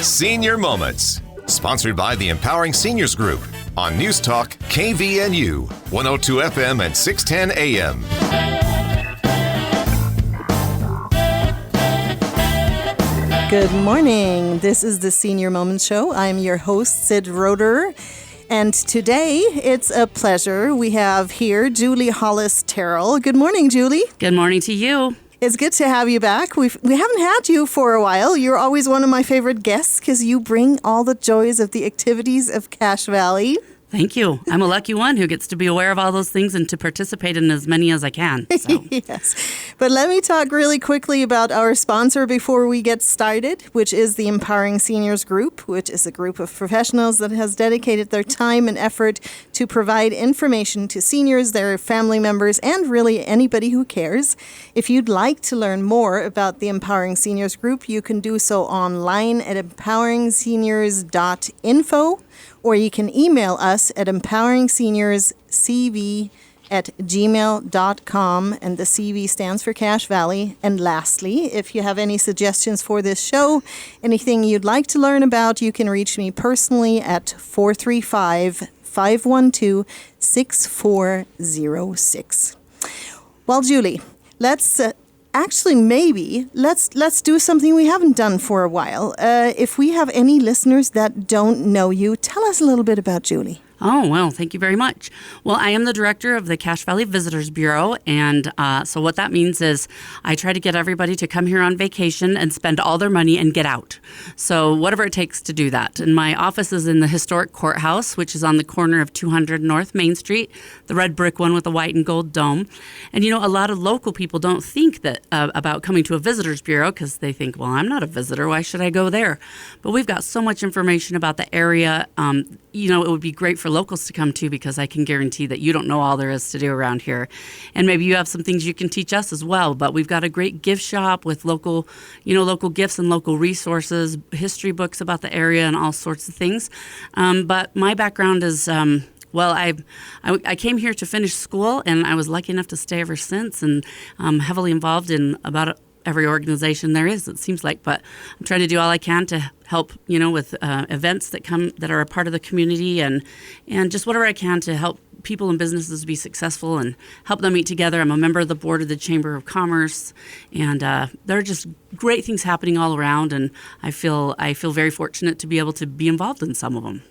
Senior Moments, sponsored by the Empowering Seniors Group on News Talk KVNU, 102 FM and 610 AM. Good morning. This is the Senior Moments Show. I'm your host, Sid Roeder. And today, it's a pleasure. We have here Julie Hollist Terrill. Good morning, Julie. Good morning to you. It's good to have you back. We haven't had you for a while. You're always one of my favorite guests because you bring all the joys of the activities of Cache Valley. Thank you. I'm a lucky one who gets to be aware of all those things and to participate in as many as I can. So. Yes. But let me talk really quickly about our sponsor before we get started, which is the Empowering Seniors Group, which is a group of professionals that has dedicated their time and effort to provide information to seniors, their family members, and really anybody who cares. If you'd like to learn more about the Empowering Seniors Group, you can do so online at empoweringseniors.info. Or you can email us at empoweringseniors.cv@gmail.com, and the CV stands for Cache Valley. And lastly, if you have any suggestions for this show, anything you'd like to learn about, you can reach me personally at 435-512-6406. Well, Julie, let's do something we haven't done for a while. If we have any listeners that don't know you, tell us a little bit about Julie. Oh, well, thank you very much. Well, I am the director of the Cache Valley Visitors Bureau, and so what that means is I try to get everybody to come here on vacation and spend all their money and get out. So whatever it takes to do that. And my office is in the historic courthouse, which is on the corner of 200 North Main Street, the red brick one with the white and gold dome. And, you know, a lot of local people don't think that about coming to a visitors bureau because they think, well, I'm not a visitor. Why should I go there? But we've got so much information about the area. You know, it would be great for locals to come to because I can guarantee that you don't know all there is to do around here. And maybe you have some things you can teach us as well. But we've got a great gift shop with local gifts and local resources, history books about the area and all sorts of things. But my background is, well, I came here to finish school, and I was lucky enough to stay ever since, and I'm heavily involved in about every organization there is, it seems like, but I'm trying to do all I can to help, with events that are a part of the community, and just whatever I can to help people and businesses be successful and help them meet together. I'm a member of the board of the Chamber of Commerce, and there are just great things happening all around, and I feel very fortunate to be able to be involved in some of them.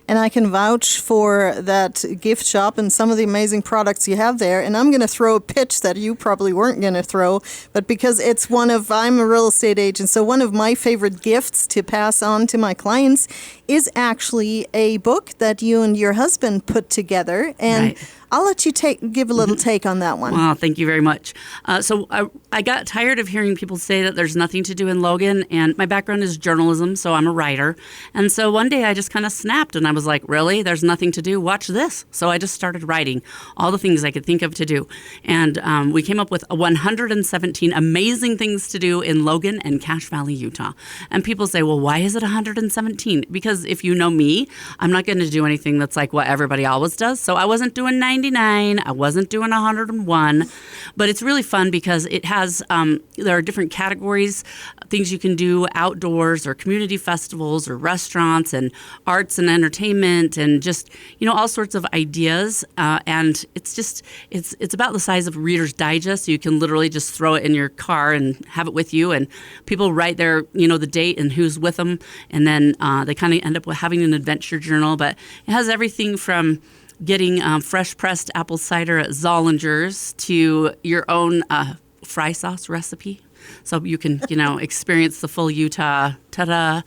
And I can vouch for that gift shop and some of the amazing products you have there. And I'm going to throw a pitch that you probably weren't going to throw, but because I'm a real estate agent, so one of my favorite gifts to pass on to my clients is actually a book that you and your husband put together. And right. I'll let you give a little take on that one. Well, thank you very much. So I got tired of hearing people say that there's nothing to do in Logan, and my background is journalism, so I'm a writer. And so one day I just kind of snapped, and I was like, really? There's nothing to do? Watch this. So I just started writing all the things I could think of to do. And we came up with 117 amazing things to do in Logan and Cache Valley, Utah. And people say, well, why is it 117? Because if you know me, I'm not going to do anything that's like what everybody always does. So I wasn't doing 99. I wasn't doing 101, but it's really fun because it has, there are different categories, things you can do outdoors or community festivals or restaurants and arts and entertainment and just, all sorts of ideas. And it's about the size of Reader's Digest. So you can literally just throw it in your car and have it with you. And people write their, the date and who's with them. And then they kind of end up with having an adventure journal. But it has everything from getting fresh pressed apple cider at Zollinger's to your own fry sauce recipe. So you can, experience the full Utah, ta-da.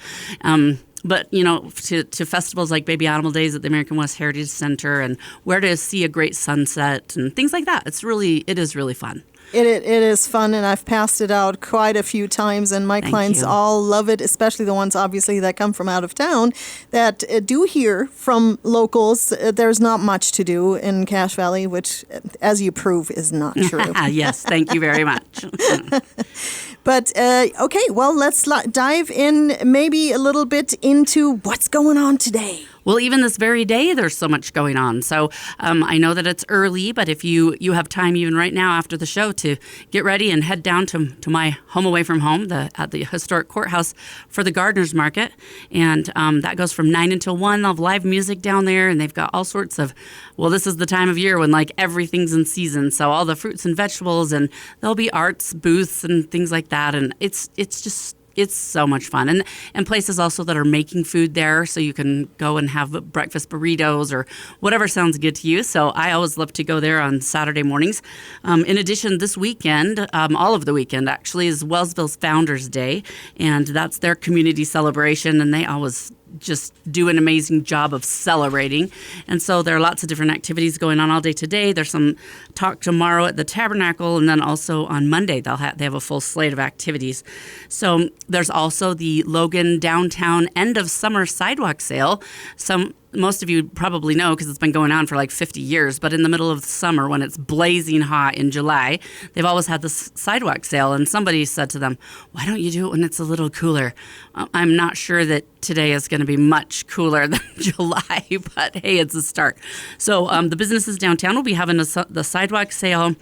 But, to festivals like Baby Animal Days at the American West Heritage Center and where to see a great sunset and things like that. It is really fun. It is fun, and I've passed it out quite a few times, and my clients all love it, especially the ones, obviously, that come from out of town that do hear from locals. There's not much to do in Cache Valley, which, as you prove, is not true. Yes, thank you very much. But okay, well, let's dive in maybe a little bit into what's going on today. Well, even this very day, there's so much going on. So I know that it's early, but if you have time even right now after the show to get ready and head down to my home away from home, at the historic courthouse for the Gardeners Market. And that goes from 9 until 1. They'll have live music down there, and they've got all sorts of, well, this is the time of year when like everything's in season. So all the fruits and vegetables, and there'll be arts booths and things like that. And it's so much fun. And places also that are making food there, so you can go and have breakfast burritos or whatever sounds good to you. So I always love to go there on Saturday mornings. In addition, this weekend, all of the weekend actually, is Wellsville's Founders Day, and that's their community celebration, and they always just do an amazing job of celebrating. And so there are lots of different activities going on all day today. There's some talk tomorrow at the Tabernacle, and then also on Monday they have a full slate of activities. So there's also the Logan Downtown End of Summer Sidewalk Sale. Most of you probably know because it's been going on for like 50 years, but in the middle of the summer when it's blazing hot in July, they've always had this sidewalk sale, and somebody said to them, why don't you do it when it's a little cooler? I'm not sure that today is going to be much cooler than July, but hey, it's a start. So the businesses downtown will be having the sidewalk sale,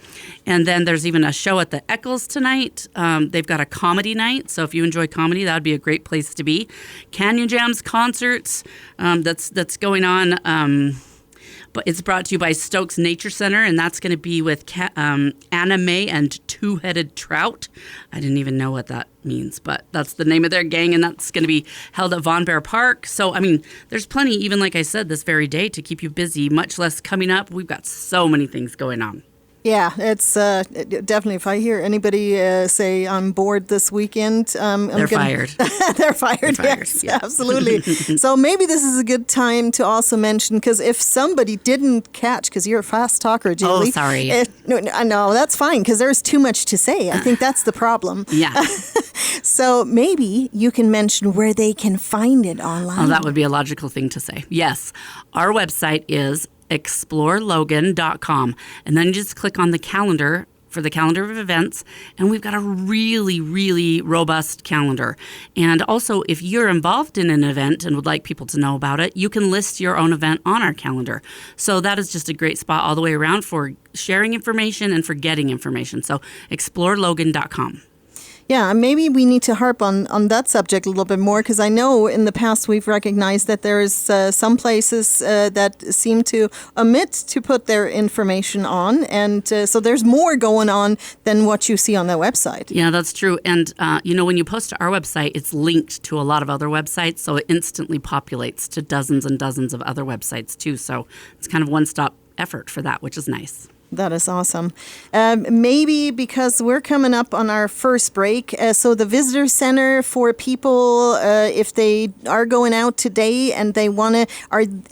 and then there's even a show at the Eccles tonight. They've got a comedy night, so if you enjoy comedy, that would be a great place to be. Canyon Jams concerts, that's going on, but it's brought to you by Stokes Nature Center, and that's going to be with Anna Mae and Two-Headed Trout. I didn't even know what that means, but that's the name of their gang, and that's going to be held at Von Bear Park. So, I mean, there's plenty, even like I said, this very day to keep you busy, much less coming up. We've got so many things going on. Yeah, it's definitely, if I hear anybody say I'm bored this weekend, they're fired. They're fired, yes, yeah. Absolutely. So maybe this is a good time to also mention, because if somebody didn't catch, because you're a fast talker, Julie. Oh, sorry. No, that's fine, because there's too much to say. I think that's the problem. Yeah. So maybe you can mention where they can find it online. Oh, that would be a logical thing to say. Yes. Our website is explorelogan.com, and then you just click on the calendar for the calendar of events, and we've got a really, really robust calendar. And also, if you're involved in an event and would like people to know about it, you can list your own event on our calendar. So that is just a great spot all the way around for sharing information and for getting information. So explorelogan.com. Yeah, maybe we need to harp on that subject a little bit more, because I know in the past we've recognized that there's some places that seem to omit to put their information on, and so there's more going on than what you see on the website. Yeah, that's true. And, when you post to our website, it's linked to a lot of other websites, so it instantly populates to dozens and dozens of other websites, too. So it's kind of one-stop effort for that, which is nice. That is awesome. Maybe because we're coming up on our first break, so the visitor center for people, if they are going out today and they want to,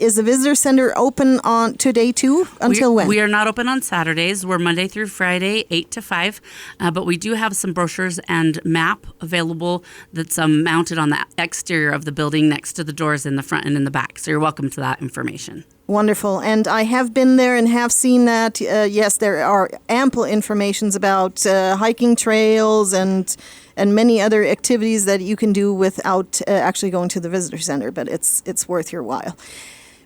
is the visitor center open on today too? Until when? We are not open on Saturdays. We're Monday through Friday, 8 to 5. But we do have some brochures and map available that's mounted on the exterior of the building next to the doors in the front and in the back. So you're welcome to that information. Wonderful. And I have been there and have seen that. Yes, there are ample informations about hiking trails and many other activities that you can do without actually going to the visitor center, but it's worth your while.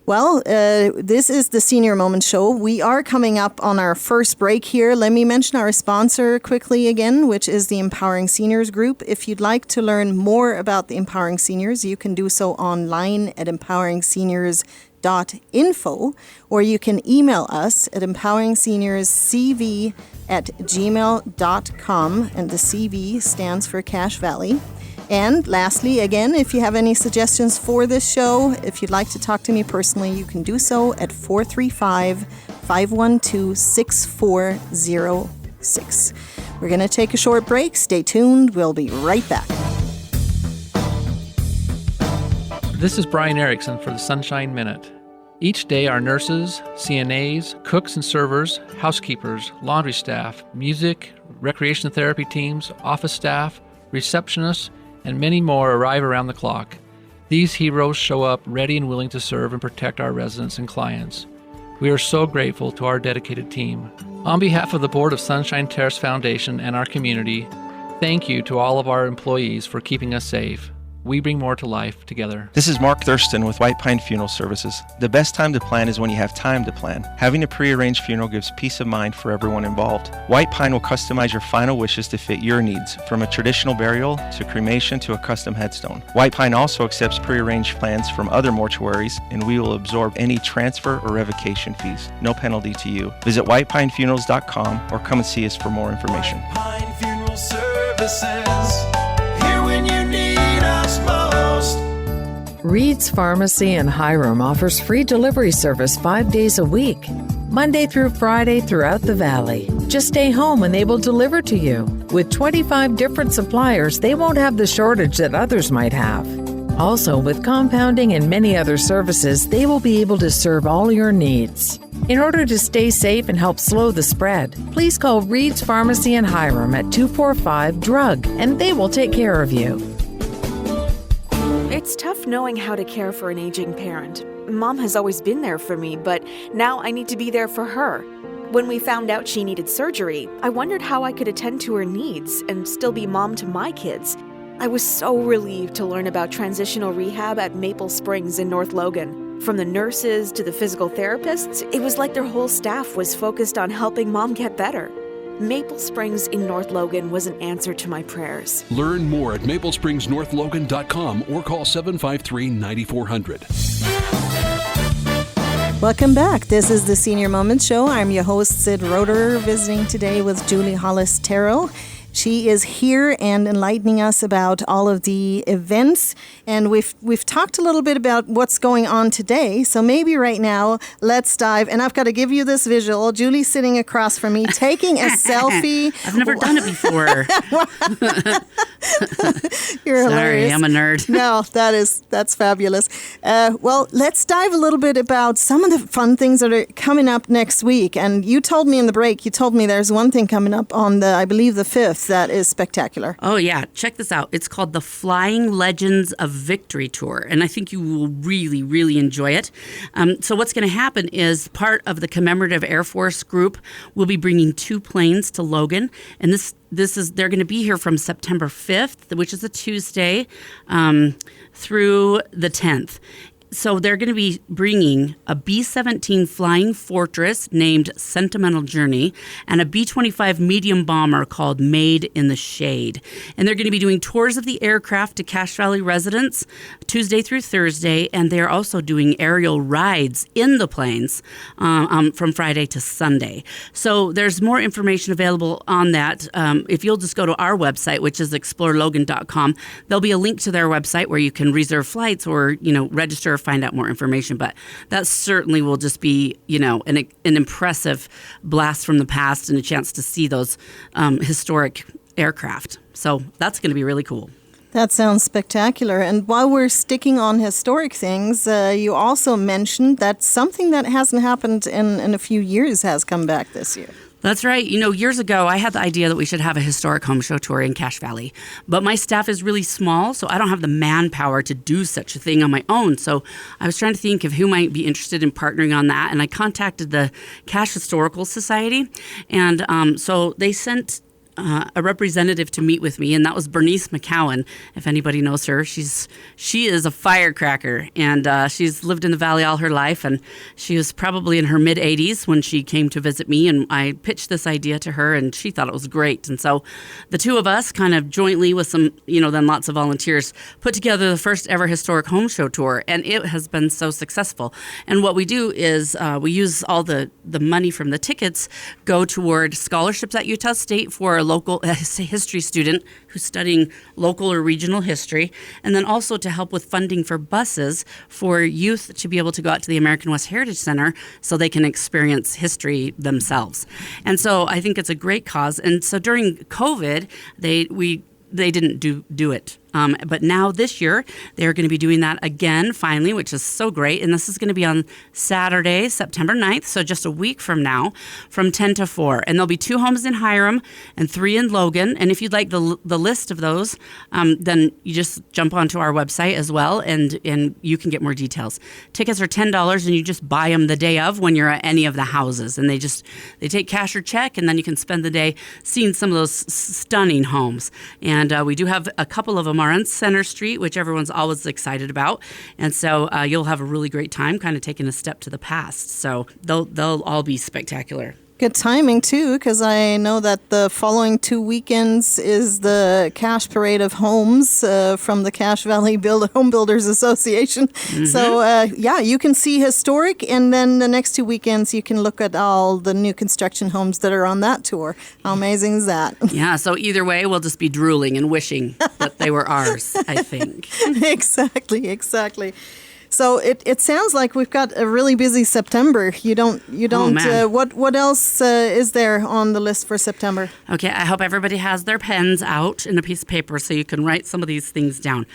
Well, this is the Senior Moments Show. We are coming up on our first break here. Let me mention our sponsor quickly again, which is the Empowering Seniors Group. If you'd like to learn more about the Empowering Seniors, you can do so online at empoweringseniors.info, or you can email us at empoweringseniors.cv@gmail.com, and the CV stands for Cache Valley. And lastly, again, if you have any suggestions for this show, if you'd like to talk to me personally, you can do so at 435-512-6406. We're going to take a short break. Stay tuned. We'll be right back. This is Brian Erickson for the Sunshine Minute. Each day, our nurses, CNAs, cooks and servers, housekeepers, laundry staff, music, recreation therapy teams, office staff, receptionists, and many more arrive around the clock. These heroes show up ready and willing to serve and protect our residents and clients. We are so grateful to our dedicated team. On behalf of the Board of Sunshine Terrace Foundation and our community, Thank you to all of our employees for keeping us safe. We bring more to life together. This is Mark Thurston with White Pine Funeral Services. The best time to plan is when you have time to plan. Having a pre-arranged funeral gives peace of mind for everyone involved. White Pine will customize your final wishes to fit your needs, from a traditional burial to cremation to a custom headstone. White Pine also accepts pre-arranged plans from other mortuaries, and we will absorb any transfer or revocation fees. No penalty to you. Visit whitepinefunerals.com or come and see us for more information. White Pine Funeral Services, here when you need us most. Reed's Pharmacy in Hiram offers free delivery service 5 days a week, Monday through Friday throughout the valley. Just stay home and they will deliver to you. With 25 different suppliers, they won't have the shortage that others might have. Also, with compounding and many other services, they will be able to serve all your needs. In order to stay safe and help slow the spread, please call Reed's Pharmacy in Hiram at 245-DRUG, and they will take care of you. It's tough knowing how to care for an aging parent. Mom has always been there for me, but now I need to be there for her. When we found out she needed surgery, I wondered how I could attend to her needs and still be mom to my kids. I was so relieved to learn about transitional rehab at Maple Springs in North Logan. From the nurses to the physical therapists, it was like their whole staff was focused on helping Mom get better. Maple Springs in North Logan was an answer to my prayers. Learn more at maplespringsnorthlogan.com or call 753-9400. Welcome back. This is the Senior Moments Show. I'm your host, Sid Roeder, visiting today with Julie Hollist Terrill. She is here and enlightening us about all of the events, and we've talked a little bit about what's going on today. So maybe right now, let's dive. And I've got to give you this visual. Julie's sitting across from me, taking a selfie. I've never done it before. You're Sorry, hilarious. I'm a nerd. No, that's fabulous. Well, let's dive a little bit about some of the fun things that are coming up next week. And you told me in the break, there's one thing coming up on I believe the 5th. That is spectacular. Oh, yeah. Check this out. It's called the Flying Legends of Victory Tour, and I think you will really, really enjoy it. So what's going to happen is part of the commemorative Air Force group will be bringing 2 planes to Logan, and they're going to be here from September 5th, which is a Tuesday, through the 10th. So they're going to be bringing a B-17 Flying Fortress named Sentimental Journey and a B-25 medium bomber called Made in the Shade. And they're going to be doing tours of the aircraft to Cache Valley residents Tuesday through Thursday, and they're also doing aerial rides in the planes from Friday to Sunday. So there's more information available on that. If you'll just go to our website, which is explorelogan.com, there'll be a link to their website where you can reserve flights or, register, find out more information. But that certainly will just be, an impressive blast from the past and a chance to see those historic aircraft. So that's going to be really cool. That sounds spectacular. And while we're sticking on historic things, you also mentioned that something that hasn't happened in a few years has come back this year. That's right. Years ago, I had the idea that we should have a historic home show tour in Cache Valley. But my staff is really small, so I don't have the manpower to do such a thing on my own. So I was trying to think of who might be interested in partnering on that. And I contacted the Cache Historical Society. And so they sent a representative to meet with me, and that was Bernice McCowan. If anybody knows her, she is a firecracker, and she's lived in the Valley all her life, and she was probably in her mid-80s when she came to visit me, and I pitched this idea to her, and she thought it was great. And so the two of us kind of jointly with some, then lots of volunteers, put together the first ever historic home show tour, and it has been so successful. And what we do is we use all the money from the tickets go toward scholarships at Utah State for a local history student who's studying local or regional history, and then also to help with funding for buses for youth to be able to go out to the American West Heritage Center so they can experience history themselves. And so I think it's a great cause. And so during COVID, they didn't do it. But now this year, they're going to be doing that again, finally, which is so great. And this is going to be on Saturday, September 9th, so just a week from now, from 10 to 4. And there'll be 2 homes in Hiram and 3 in Logan. And if you'd like the list of those, then you just jump onto our website as well, and you can get more details. Tickets are $10, and you just buy them the day of when you're at any of the houses. And they take cash or check, and then you can spend the day seeing some of those stunning homes. And we do have a couple of them are on Center Street, which everyone's always excited about. And so you'll have a really great time kind of taking a step to the past. So they'll all be spectacular. Good timing, too, because I know that the following 2 weekends is the Cash Parade of Homes from the Cache Valley Home Builders Association. Mm-hmm. So, you can see historic, and then the next 2 weekends you can look at all the new construction homes that are on that tour. How amazing is that? Yeah, so either way, we'll just be drooling and wishing that they were ours, I think. Exactly. So it sounds like we've got a really busy September. You don't. What else is there on the list for September? Okay, I hope everybody has their pens out and a piece of paper so you can write some of these things down.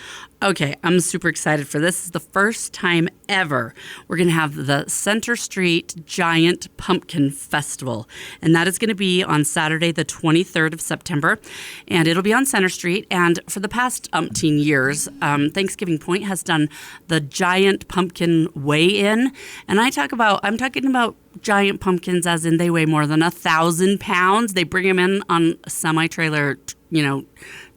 Okay, I'm super excited for this. This is the first time ever we're going to have the Center Street Giant Pumpkin Festival. And that is going to be on Saturday, the 23rd of September. And it'll be on Center Street. And for the past umpteen years, Thanksgiving Point has done the Giant Pumpkin Weigh-In. And I'm talking about giant pumpkins as in they weigh more than 1,000 pounds. They bring them in on a semi-trailer,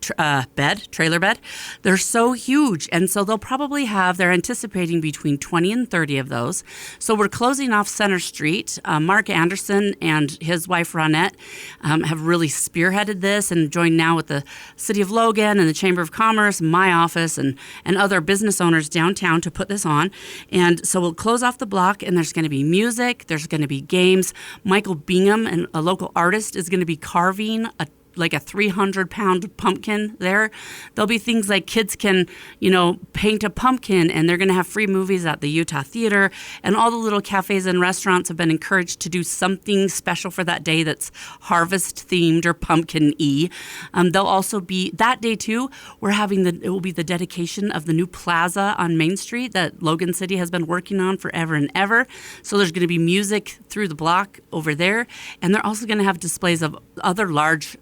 trailer bed. They're so huge. And so they're anticipating between 20 and 30 of those. So we're closing off Center Street. Mark Anderson and his wife Ronette have really spearheaded this and joined now with the City of Logan and the Chamber of Commerce, my office, and other business owners downtown to put this on. And so we'll close off the block, and there's going to be music. There's going to be games. Michael Bingham, a local artist, is going to be carving a 300-pound pumpkin there. There'll be things like kids can, paint a pumpkin, and they're going to have free movies at the Utah Theater. And all the little cafes and restaurants have been encouraged to do something special for that day that's harvest-themed or pumpkin-y. They'll also be, that day too, it will be the dedication of the new plaza on Main Street that Logan City has been working on forever and ever. So there's going to be music through the block over there. And they're also going to have displays of other large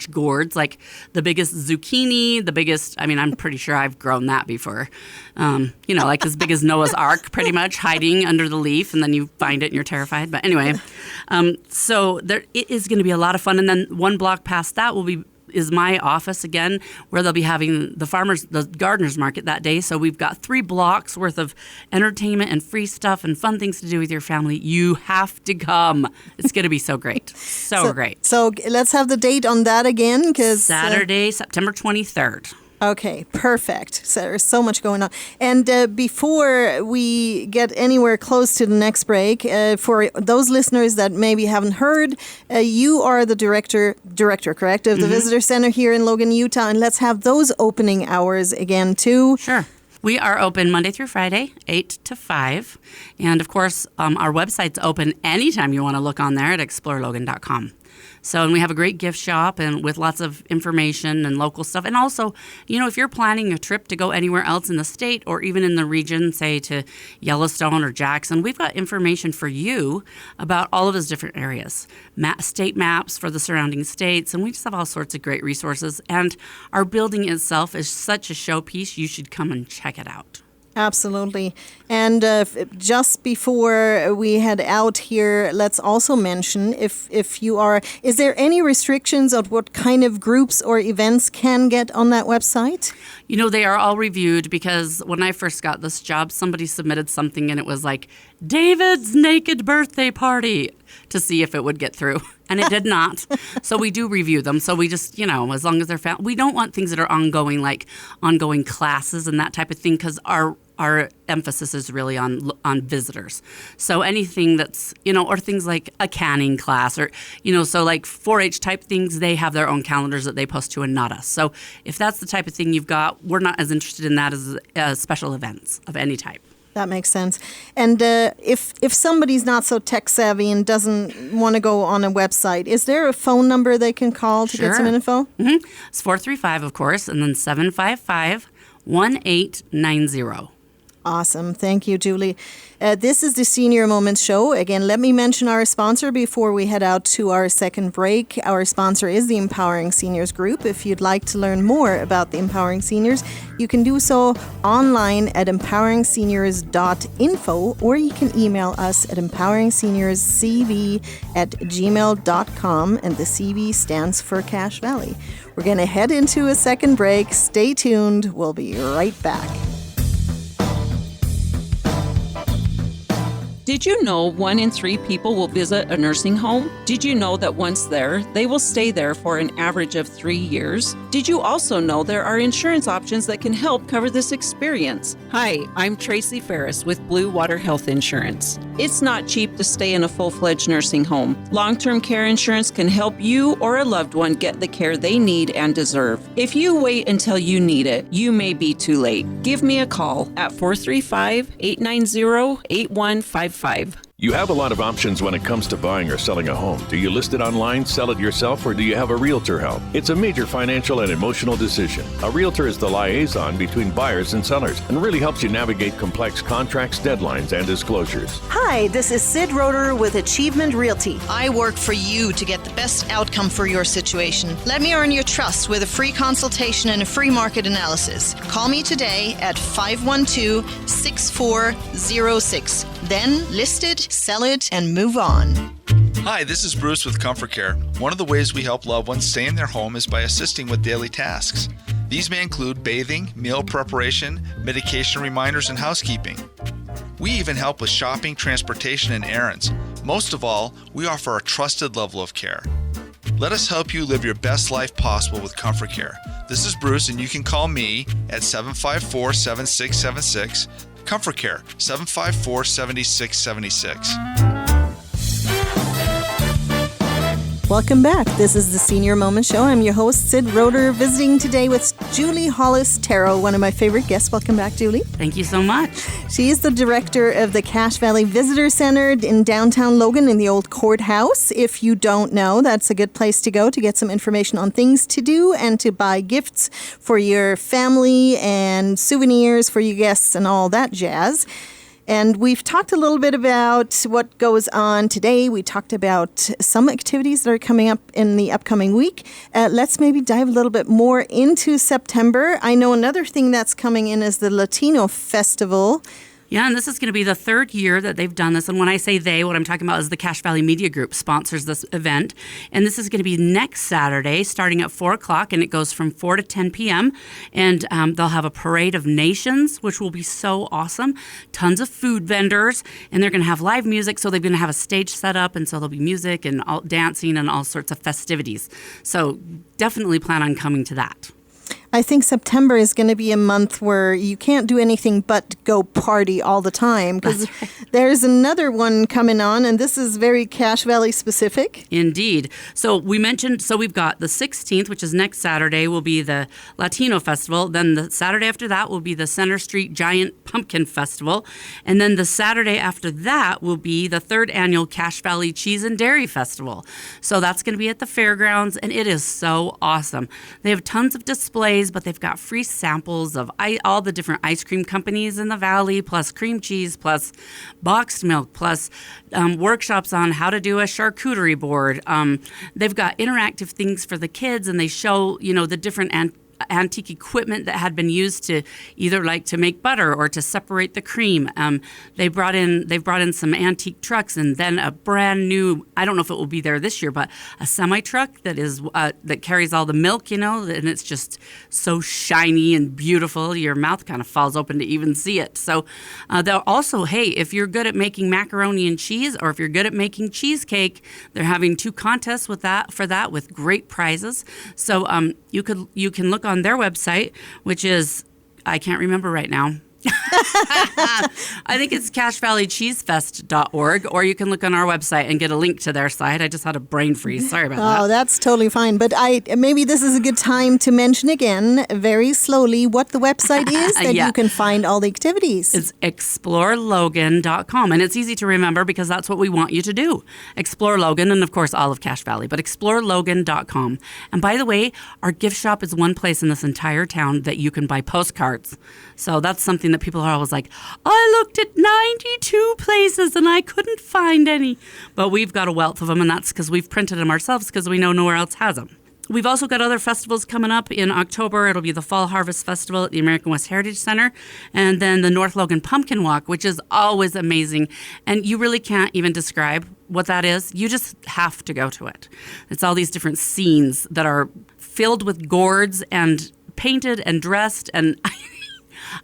gourds, like the biggest zucchini, I'm pretty sure I've grown that before. Like as big as Noah's Ark, pretty much, hiding under the leaf, and then you find it and you're terrified. But anyway, so it is going to be a lot of fun. And then one block past that is my office again, where they'll be having the gardeners market that day. So we've got 3 blocks worth of entertainment and free stuff and fun things to do with your family. You have to come. It's going to be so great. So great. So let's have the date on that again. Saturday, September 23rd. Okay, perfect. So there's so much going on. And before we get anywhere close to the next break, for those listeners that maybe haven't heard, you are the director, correct, of the Visitor Center here in Logan, Utah. And let's have those opening hours again, too. Sure. We are open Monday through Friday, 8 to 5. And, of course, our website's open anytime you want to look on there at explorelogan.com. So, and we have a great gift shop and with lots of information and local stuff. And also, if you're planning a trip to go anywhere else in the state or even in the region, say to Yellowstone or Jackson, we've got information for you about all of those different areas. State maps for the surrounding states, and we just have all sorts of great resources. And our building itself is such a showpiece, you should come and check it out. Absolutely. And just before we head out here, let's also mention is there any restrictions on what kind of groups or events can get on that website? They are all reviewed because when I first got this job, somebody submitted something and it was like, David's naked birthday party, to see if it would get through. And it did not. So we do review them. So we just, as long as they're found, we don't want things that are ongoing, like ongoing classes and that type of thing, because our emphasis is really on visitors. So anything that's, or things like a canning class or, so like 4-H type things, they have their own calendars that they post to and not us. So if that's the type of thing you've got, we're not as interested in that as special events of any type. That makes sense. And if somebody's not so tech savvy and doesn't want to go on a website, is there a phone number they can call to get some info? Mm-hmm. It's 435, of course, and then 755-1890. Awesome. Thank you, Julie. This is the Senior Moments Show. Again, let me mention our sponsor before we head out to our second break. Our sponsor is the Empowering Seniors Group. If you'd like to learn more about the Empowering Seniors, you can do so online at empoweringseniors.info, or you can email us at empoweringseniorscv@gmail.com, and the CV stands for Cache Valley. We're going to head into a second break. Stay tuned. We'll be right back. Did you know 1 in 3 people will visit a nursing home? Did you know that once there, they will stay there for an average of 3 years? Did you also know there are insurance options that can help cover this experience? Hi, I'm Tracy Ferris with Blue Water Health Insurance. It's not cheap to stay in a full-fledged nursing home. Long-term care insurance can help you or a loved one get the care they need and deserve. If you wait until you need it, you may be too late. Give me a call at 435-890-8155. You have a lot of options when it comes to buying or selling a home. Do you list it online, sell it yourself, or do you have a realtor help? It's a major financial and emotional decision. A realtor is the liaison between buyers and sellers and really helps you navigate complex contracts, deadlines, and disclosures. Hi, this is Sid Roeder with Achievement Realty. I work for you to get the best outcome for your situation. Let me earn your trust with a free consultation and a free market analysis. Call me today at 512-6406. Then list it, sell it, and move on. Hi, this is Bruce with Comfort Care. One of the ways we help loved ones stay in their home is by assisting with daily tasks. These may include bathing, meal preparation, medication reminders, and housekeeping. We even help with shopping, transportation, and errands. Most of all, we offer a trusted level of care. Let us help you live your best life possible with Comfort Care. This is Bruce, and you can call me at 754-7676. Comfort Care, 754-7676. Welcome back. This is the Senior Moment Show. I'm your host, Sid Roeder, visiting today with Julie Hollist Terrill, one of my favorite guests. Welcome back, Julie. Thank you so much. She is the director of the Cache Valley Visitor Center in downtown Logan in the old courthouse. If you don't know, that's a good place to go to get some information on things to do and to buy gifts for your family and souvenirs for your guests and all that jazz. And we've talked a little bit about what goes on today. We talked about some activities that are coming up in the upcoming week. Let's maybe dive a little bit more into September. I know another thing that's coming in is the Latino Festival. Yeah, and this is going to be the third year that they've done this. And when I say they, what I'm talking about is the Cache Valley Media Group sponsors this event. And this is going to be next Saturday starting at 4 o'clock, and it goes from 4 to 10 p.m. And they'll have a parade of nations, which will be so awesome. Tons of food vendors, and they're going to have live music. So they're going to have a stage set up, and so there'll be music and all, dancing and all sorts of festivities. So definitely plan on coming to that. I think September is going to be a month where you can't do anything but go party all the time, because there's another one coming on, and this is very Cache Valley specific. Indeed. So we mentioned, so we've got the 16th, which is next Saturday, will be the Latino Festival. Then the Saturday after that will be the Center Street Giant Pumpkin Festival. And then the Saturday after that will be the 3rd annual Cache Valley Cheese and Dairy Festival. So that's going to be at the fairgrounds, and it is so awesome. They have tons of displays, but they've got free samples of all the different ice cream companies in the valley, plus cream cheese, plus boxed milk, plus workshops on how to do a charcuterie board. They've got interactive things for the kids, and they show, the different antique equipment that had been used to either like to make butter or to separate the cream. They've brought in some antique trucks, and then a brand new, I don't know if it will be there this year, but a semi truck that is that carries all the milk, and it's just so shiny and beautiful. Your mouth kind of falls open to even see it. So they'll also, hey, if you're good at making macaroni and cheese, or if you're good at making cheesecake, they're having 2 contests with great prizes. So you can look on their website, which is, I can't remember right now. I think it's cashvalleycheesefest.org, or you can look on our website and get a link to their site. I just had a brain freeze. Sorry about that. Oh, that's totally fine. But maybe this is a good time to mention again, very slowly, what the website is that you can find all the activities. It's explorelogan.com. And it's easy to remember because that's what we want you to do. Explore Logan and, of course, all of Cache Valley, but explorelogan.com. And by the way, our gift shop is one place in this entire town that you can buy postcards. So that's something that people are always like, I looked at 92 places and I couldn't find any. But we've got a wealth of them, and that's because we've printed them ourselves because we know nowhere else has them. We've also got other festivals coming up in October. It'll be the Fall Harvest Festival at the American West Heritage Center, and then the North Logan Pumpkin Walk, which is always amazing. And you really can't even describe what that is. You just have to go to it. It's all these different scenes that are filled with gourds and painted and dressed, and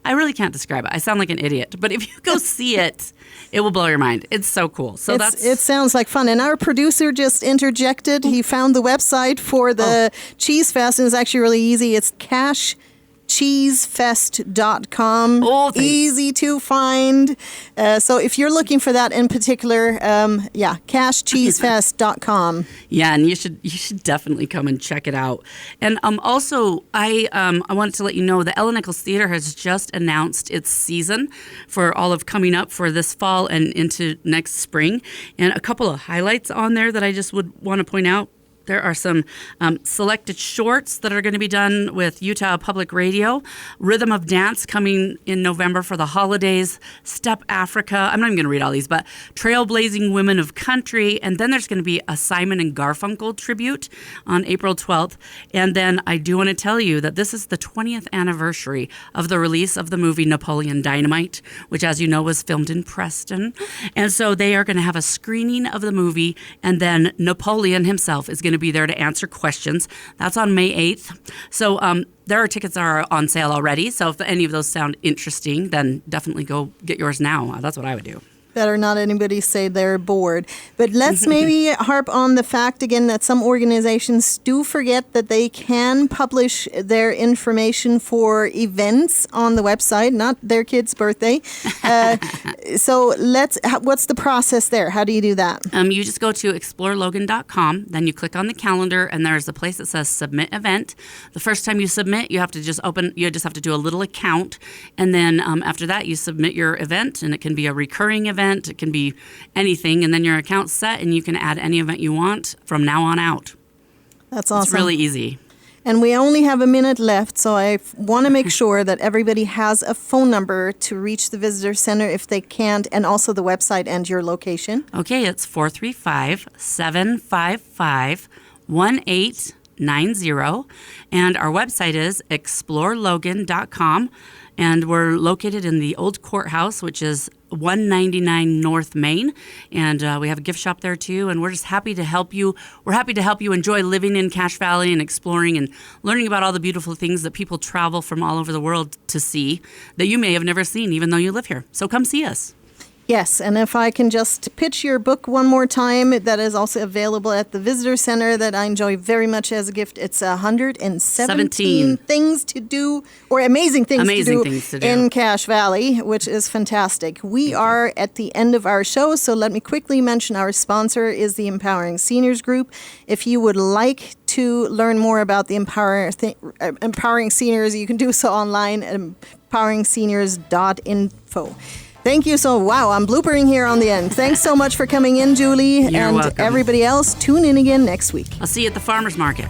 I really can't describe it. I sound like an idiot. But if you go see it, it will blow your mind. It's so cool. So it sounds like fun. And our producer just interjected. He found the website for the Cheese Fest, and it's actually really easy. It's cheesefest.com. Oh, thanks. Easy to find. So if you're looking for that in particular, cheesefest.com. Yeah, and you should definitely come and check it out. And also, I wanted to let you know the Ellen Nichols Theater has just announced its season for all of coming up for this fall and into next spring. And a couple of highlights on there that I just would want to point out. There are some selected shorts that are going to be done with Utah Public Radio. Rhythm of Dance coming in November for the holidays. Step Africa. I'm not even going to read all these, but Trailblazing Women of Country. And then there's going to be a Simon and Garfunkel tribute on April 12th. And then I do want to tell you that this is the 20th anniversary of the release of the movie Napoleon Dynamite, which, as you know, was filmed in Preston. And so they are going to have a screening of the movie, and then Napoleon himself is going to be there to answer questions. That's on May 8th. So there are tickets that are on sale already. So if any of those sound interesting, then definitely go get yours now. That's what I would do. Better not anybody say they're bored. But let's maybe harp on the fact again that some organizations do forget that they can publish their information for events on the website, not their kid's birthday. So what's the process there? How do you do that? You just go to explorelogan.com, then you click on the calendar, and there's a place that says submit event. The first time you submit, you have to just have to do a little account, and then after that you submit your event, and it can be a recurring event. It can be anything, and then your account's set, and you can add any event you want from now on out. That's awesome. It's really easy. And we only have a minute left, so I want to make sure that everybody has a phone number to reach the visitor center if they can't, and also the website and your location. Okay, it's 435-755-1890, and our website is explorelogan.com. And we're located in the old courthouse, which is 199 North Main. And we have a gift shop there, too. And we're just happy to help you. We're happy to help you enjoy living in Cache Valley and exploring and learning about all the beautiful things that people travel from all over the world to see that you may have never seen, even though you live here. So come see us. Yes, and if I can just pitch your book one more time, that is also available at the Visitor Center that I enjoy very much as a gift. It's 117 things to do, or amazing things to do in Cache Valley, which is fantastic. We are at the end of our show, so let me quickly mention our sponsor is the Empowering Seniors Group. If you would like to learn more about the Empowering Seniors, you can do so online at empoweringseniors.info. Thank you. Wow, I'm bloopering here on the end. Thanks so much for coming in, Julie. You're welcome. Everybody else, tune in again next week. I'll see you at the farmer's market.